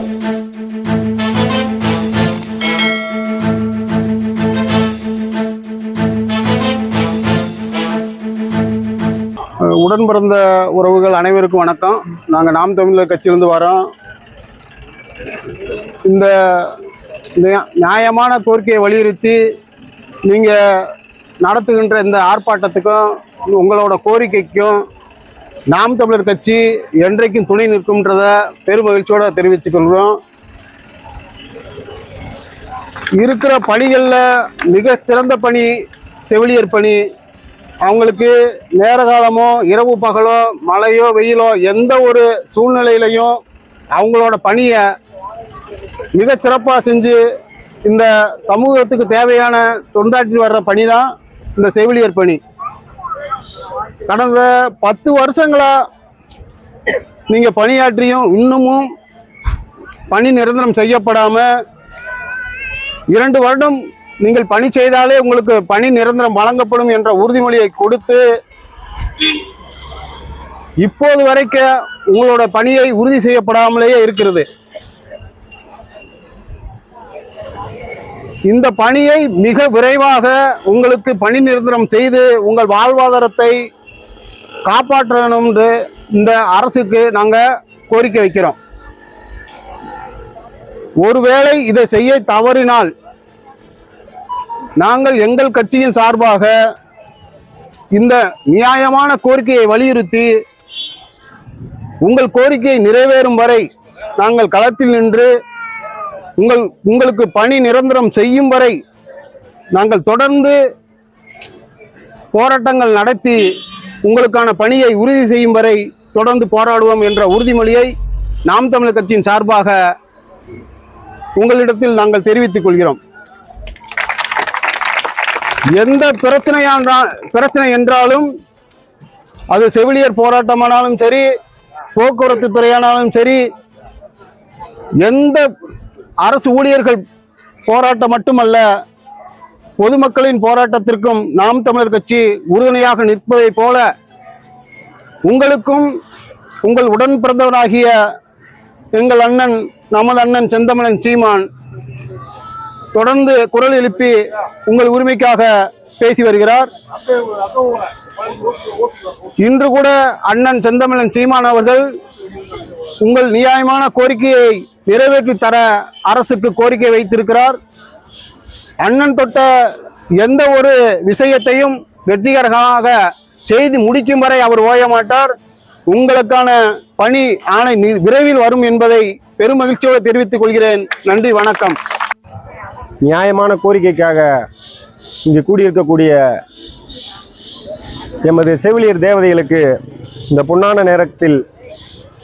உடன் பிறந்த உறவுகள் அனைவருக்கும் வணக்கம். நாங்கள் நாம் தமிழர் கட்சியிலிருந்து வரோம். இந்த நியாயமான கோரிக்கையை வலியுறுத்தி நீங்கள் நடத்துகின்ற இந்த ஆர்ப்பாட்டத்துக்கும் உங்களோட கோரிக்கைக்கும் நாம் தமிழர் கட்சி என்றைக்கும் துணை நிற்கும்ன்றத பெருமகிழ்ச்சியோடு தெரிவித்துக்கொள்கிறோம். இருக்கிற பணிகளில் மிக சிறந்த பணி செவிலியர் பணி. அவங்களுக்கு நேர காலமோ இரவு பகலோ மழையோ வெயிலோ எந்த ஒரு சூழ்நிலையிலையும் அவங்களோட பணியை மிக சிறப்பாக செஞ்சு இந்த சமூகத்துக்கு தேவையான தொண்டாற்றி வர்ற பணி தான் இந்த செவிலியர் பணி. கடந்த 10 வருஷங்களாக நீங்கள் பணியாற்றியும் இன்னமும் பணி நிரந்தரம் செய்யப்படாமல் 2 வருடம் நீங்கள் பணி செய்தாலே உங்களுக்கு பணி நிரந்தரம் வழங்கப்படும் என்ற உறுதிமொழியை கொடுத்து இப்போது வரைக்கும் உங்களோட பணியை உறுதி செய்யப்படாமலேயே இருக்கிறது. இந்த பணியை மிக விரைவாக உங்களுக்கு பணி நிரந்தரம் செய்து உங்கள் வாழ்வாதாரத்தை காப்பாற்றணும் என்று இந்த அரசுக்கு நாங்கள் கோரிக்கை வைக்கிறோம். ஒருவேளை இதை செய்ய தவறினால் நாங்கள் எங்கள் கட்சியின் சார்பாக இந்த நியாயமான கோரிக்கையை வலியுறுத்தி உங்கள் கோரிக்கையை நிறைவேறும் வரை நாங்கள் களத்தில் நின்று உங்களுக்கு பணி நிரந்தரம் செய்யும் வரை நாங்கள் தொடர்ந்து போராட்டங்கள் நடத்தி உங்களுக்கான பணியை உறுதி செய்யும் வரை தொடர்ந்து போராடுவோம் என்ற உறுதிமொழியை நாம் தமிழர் கட்சியின் சார்பாக உங்களிடத்தில் நாங்கள் தெரிவித்துக் கொள்கிறோம். எந்த பிரச்சனை என்றாலும் அது செவிலியர் போராட்டமானாலும் சரி, போக்குவரத்து துறையானாலும் சரி, எந்த அரசு ஊழியர்கள் போராட்டம் மட்டுமல்ல, பொதுமக்களின் போராட்டத்திற்கும் நாம் தமிழர் கட்சி உறுதுணையாக நிற்பதைப் போல உங்களுக்கும் உங்கள் உடன் பிறந்தவராகிய எங்கள் அண்ணன், நமது அண்ணன் செந்தமிழன் சீமான் தொடர்ந்து குரல் எழுப்பி உங்கள் உரிமைக்காக பேசி வருகிறார். இன்று கூட அண்ணன் செந்தமிழன் சீமான் அவர்கள் உங்கள் நியாயமான கோரிக்கையை நிறைவேற்றி தர அரசுக்கு கோரிக்கை வைத்திருக்கிறார். அண்ணன் தொட்ட எந்த ஒரு விஷயத்தையும் வெற்றிகரமாக செய்து முடிக்கும் வரை அவர் ஓய மாட்டார். உங்களுக்கான பணி ஆணை விரைவில் வரும் என்பதை பெருமகிழ்ச்சியோடு தெரிவித்துக் கொள்கிறேன். நன்றி, வணக்கம். நியாயமான கோரிக்கைக்காக இங்கு கூடியிருக்கக்கூடிய எமது செவிலியர் தேவதைகளுக்கு இந்த பொன்னான நேரத்தில்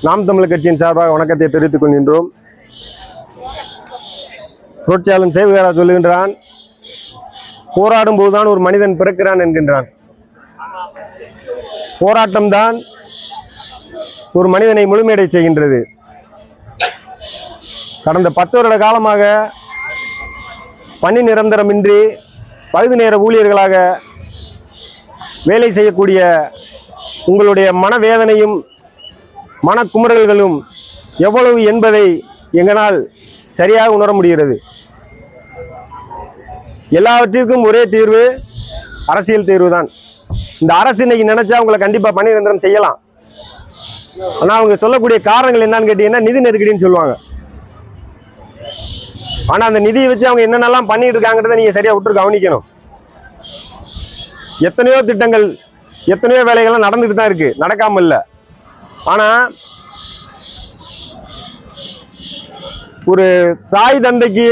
நாம் தமிழர் கட்சியின் சார்பாக வணக்கத்தை தெரிவித்துக் கொள்கின்றோம். புரட்சியாளன் சேவிகாரா சொல்லுகின்றான், போராடும் போதுதான் ஒரு மனிதன் பிறக்கிறான் என்கின்றான். போராட்டம்தான் ஒரு மனிதனை முழுமையடை செய்கின்றது. கடந்த 10 வருட காலமாக பணி நிரந்தரமின்றி பகுதி நேர ஊழியர்களாக வேலை செய்யக்கூடிய உங்களுடைய மனவேதனையும் மனக்குமுறல்களும் எவ்வளவு என்பதை எங்களால் சரியாக உணர முடிகிறது. எல்லாவற்றிற்கும் ஒரே தீர்வு அரசியல் தீர்வு தான். இந்த அரசு இன்னைக்கு நினைச்சா உங்களை கண்டிப்பாக பணி நிரந்தரம் செய்யலாம். ஆனால் அவங்க சொல்லக்கூடிய காரணங்கள் என்னன்னு கேட்டீங்கன்னா நிதி நெருக்கடின்னு சொல்லுவாங்க. ஆனால் அந்த நிதியை வச்சு அவங்க என்னென்னலாம் பண்ணிட்டு இருக்காங்கிறத நீங்கள் சரியாக விட்டு கவனிக்கணும். எத்தனையோ திட்டங்கள், எத்தனையோ வேலைகள்லாம் நடந்துட்டு தான் இருக்கு, நடக்காம இல்லை. ஆனால் ஒரு தாய் தந்தைக்கு,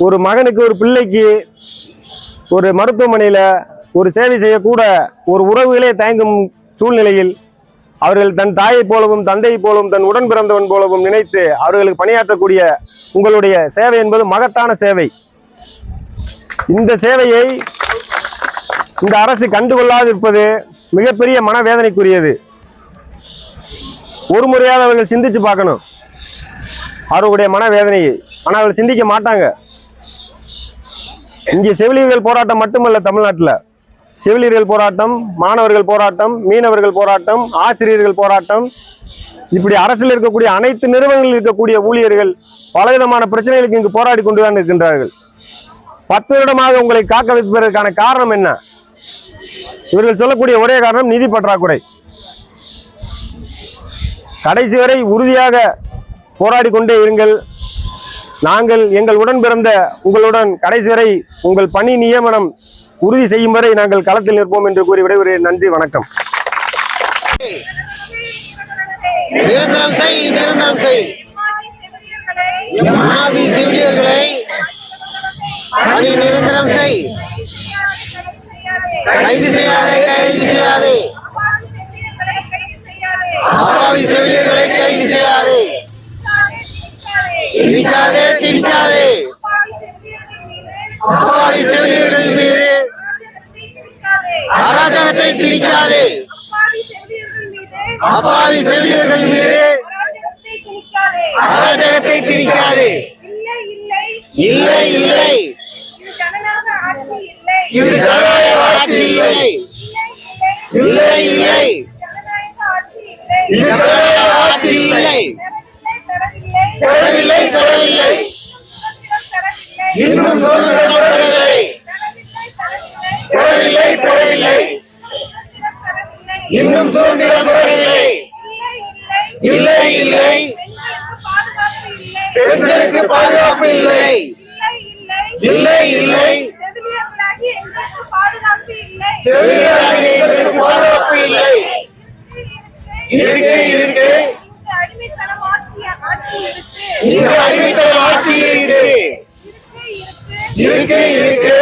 ஒரு மகனுக்கு, ஒரு பிள்ளைக்கு ஒரு மருத்துவமனையில் ஒரு சேவை செய்யக்கூட ஒரு உறவுகளே தயங்கும் சூழ்நிலையில் அவர்கள் தன் தாயை போலவும் தந்தையை போலவும் தன் உடன் பிறந்தவன் போலவும் நினைத்து அவர்களுக்கு பணியாற்றக்கூடிய உங்களுடைய சேவை என்பது மகத்தான சேவை. இந்த சேவையை இந்த அரசு கண்டுகொள்ளாது இருப்பது மிகப்பெரிய மனவேதனைக்குரியது. ஒரு முறையாவது அவர்கள் சிந்திச்சு பார்க்கணும் அவர்களுடைய மனவேதனையை. ஆனால் அவர்கள் சிந்திக்க மாட்டாங்க. இங்கே செவிலியர்கள் போராட்டம் மட்டுமல்ல, தமிழ்நாட்டில் செவிலியர்கள் போராட்டம், மாணவர்கள் போராட்டம், மீனவர்கள் போராட்டம், ஆசிரியர்கள் போராட்டம், இப்படி அரசில் இருக்கக்கூடிய அனைத்து நிறுவனங்களில் இருக்கக்கூடிய ஊழியர்கள் பலவிதமான பிரச்சனைகளுக்கு இங்கு போராடி கொண்டுதான் இருக்கின்றார்கள். 10 வருடமாக உங்களை காக்க வைப்பதற்கான காரணம் என்ன? இவர்கள் சொல்லக்கூடிய ஒரே காரணம் நிதி பற்றாக்குறை. கடைசி வரை உறுதியாக போராடி கொண்டே இருங்கள். நாங்கள் எங்கள் உடன் பிறந்த உங்களுடன் கடைசி வரை உங்கள் பணி நியமனம் உறுதி செய்யும் வரை நாங்கள் களத்தில் நிற்போம் என்று கூறி விடைபெறுகிறேன். நன்றி, வணக்கம். நிரந்தரம் செய், நிரந்தரம் செய். எம்ஆர்பி செவிலியர்களை பணி நிரந்தரம் செய். கைது செய்யாதே, கைது செய்யாதே. அப்பாவி செவிலியர்களை கைது செய்யாதே. திணிக்காதே, திணிக்காதே. அப்பாவி செவிலியர்கள் மீது அராஜகத்தை திணிக்காதே. அப்பாவி செவிலியர்கள் மீது அராஜகத்தை திணிக்காதே. இல்லை, இல்லை. இது ஜனநாயக ஆட்சி இல்லை. இல்லை, இல்லை. இது ஜனநாயக ஆட்சி இல்லை. பெறவில்லை, பெறவில்லை. இன்னும் சுதந்திரம் பெறவில்லை. பெறவில்லை, பெறவில்லை. இன்னும் சுதந்திரம் பெறவில்லை. இல்லை, இல்லை. பெண்களுக்கு பாதுகாப்பு இல்லை. இல்லை, இல்லை. செவிலியர்களாகிய எங்களுக்கு பாதுகாப்பு இல்லை. இருக்கு, இருக்கு. இங்கு அடிமைத்தன ஆட்சி இருக்கு. இருக்கு, இருக்கு.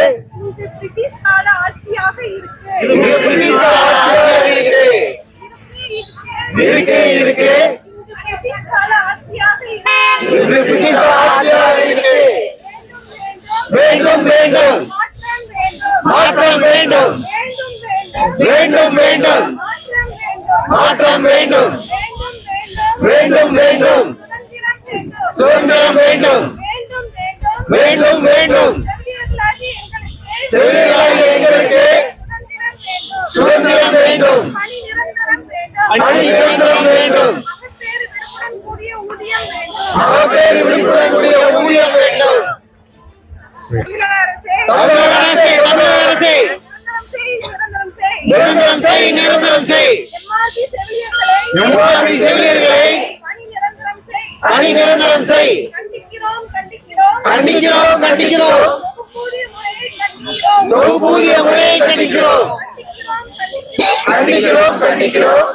இது பிரிட்டிஷ் கால ஆட்சியாக இருக்கு. இருக்கு, இருக்கு. இது பிரிட்டிஷ் கால ஆட்சியாக இருக்கு. வேண்டும், வேண்டும். மாற்றம் வேண்டும். வேண்டும், வேண்டும். மாற்றம் வேண்டும். வேண்டும், வேண்டும். சுதந்திரம் வேண்டும். வேண்டும், வேண்டும். செவிலியர்களாகிய எங்களுக்கு சுதந்திரம் வேண்டும். பணி நிரந்தரம் வேண்டும். மகப்பேறு விடுப்புடன் கூடிய ஊதியம் வேண்டும். தமிழக அரசே, தமிழக அரசே, நிரந்தரம் செய், நிரந்தரம் செய். எம்ஆர்பி செவிலியர்களை பணி நிரந்தரம் செய். கண்டிக்கிறோம், கண்டிக்கிறோம். தொகுப்பூதிய முறையை கண்டிக்கிறோம். கண்டிக்கிறோம், கண்டிக்கிறோம்.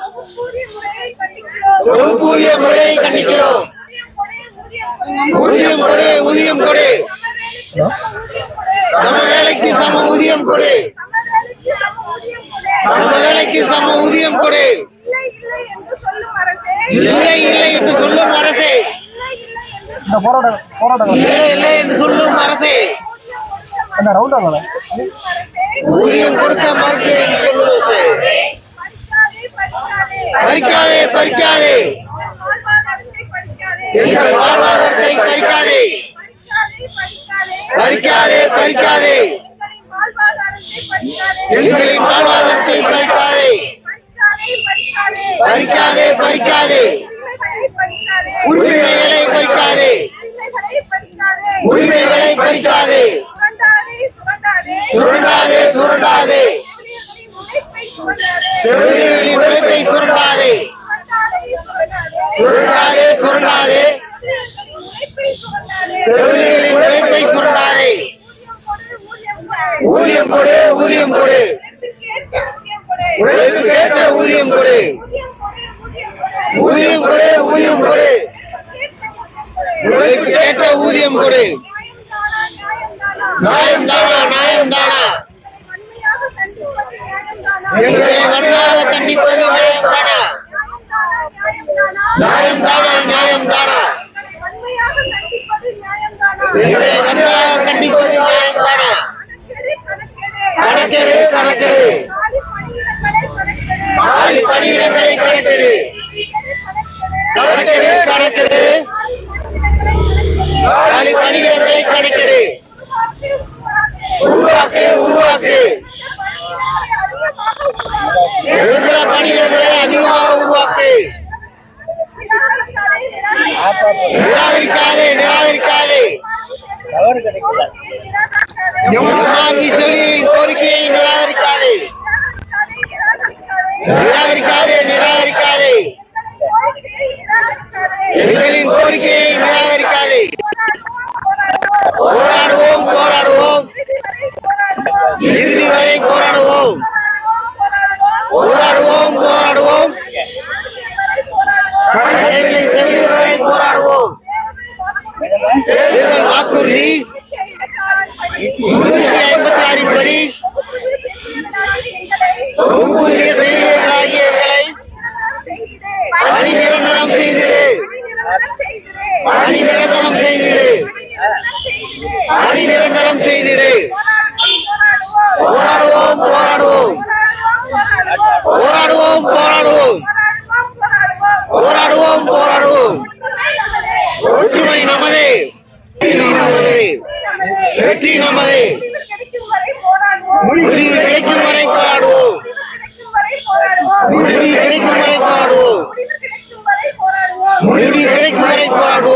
தொகுப்பூதிய முறையை கண்டிக்கிறோம். ஊதியம் கொடு, ஊதியம் கொடு. சம வேலைக்கு சம ஊதியம் கொடு. சம வேலைக்கு சம ஊதியம் கொடு. இல்லை, இல்லை என்று சொல்லும் அரசே. இல்லை, இல்லை என்று சொல்லும் அரசே. ஊதியம் கொடுக்க மறுக்கிறேன் சொல்லும் அரசே. பறிக்காதே, பறிக்காதே. எங்கள் வாழ்வாதாரத்தை பறிக்காதே. பறிக்காதே, பறிக்காதே. எங்களின் வாழ்வாதாரத்தை பறிக்காதே. பறிக்காதே, பறிக்காதே. உரிமைகளை பறிக்காதே. உரிமைகளை பறிக்காதே. சுரண்டாதே, சுரண்டாதே. செவிலியர்களின் உழைப்பை சுரண்டாதே. சுரண்டாதே, சுரண்டாதே. செவிலியர்களின் உழைப்பை சுரண்டாதே. ஊதியம் கொடு, ஊதியம் கொடு. உழைப்புக்கேற்ற ஊதியம் கொடு. ஊதியம் கொடு, ஊதியம் கொடு. உழைப்புக்கேற்ற ஊதியம் கொடு. நியாயம் தானா, நியாயம் தானா. எங்களை வன்மையாக கண்டிப்பது நியாயம் தானா. நியாயம் தானா, நியாயம் தானா. எங்களை வன்மையாக கண்டிப்பது நியாயம் தானா. கணக்கெடு, கணக்கெடு. காலி பணியிடங்களை கணக்கெடு. கணக்கெடு, கணக்கெடு. காலி பணியிடங்களை கணக்கெடு. உருவாக்கு, உருவாக்கு. நிரந்தர பணியிடங்களை அதிகமாக உருவாக்கு. நிராகரிக்காதே நிராகரிக்காதே எம்ஆர்வி செவிலியரின் கோரிக்கையை நிராகரிக்காதே நிராகரிக்காதே நிராகரிக்காதே எங்களின் கோரிக்கையை நிராகரிக்காதே போராடுவோம் போராடுவோம் இறுதி வரை போராடுவோம் போராடுவோம் போராடுவோம் கடைநிலை செவிலியர் வரை போராடுவோம் தேர்தல் வாக்குறுதி 356 படி புதிய செவிலியர்களாகிய எங்களை பணி நிரந்தரம் செய்திடு பணி நிரந்தரம் செய்திடு பணி நிரந்தரம் செய்திடு போராடுவோம் போராடுவோம் போராடுவோம் போராடுவோம் போராடுவோம் போராடுவோம் ஒற்றுமை நமதே வெற்றி நமதே முடிவு கிடைக்கும் வரை போராடுவோம் முடிவு கிடைக்கும் வரை போராடுவோம் முடிவு கிடைக்கும் வரை போராடுவோம்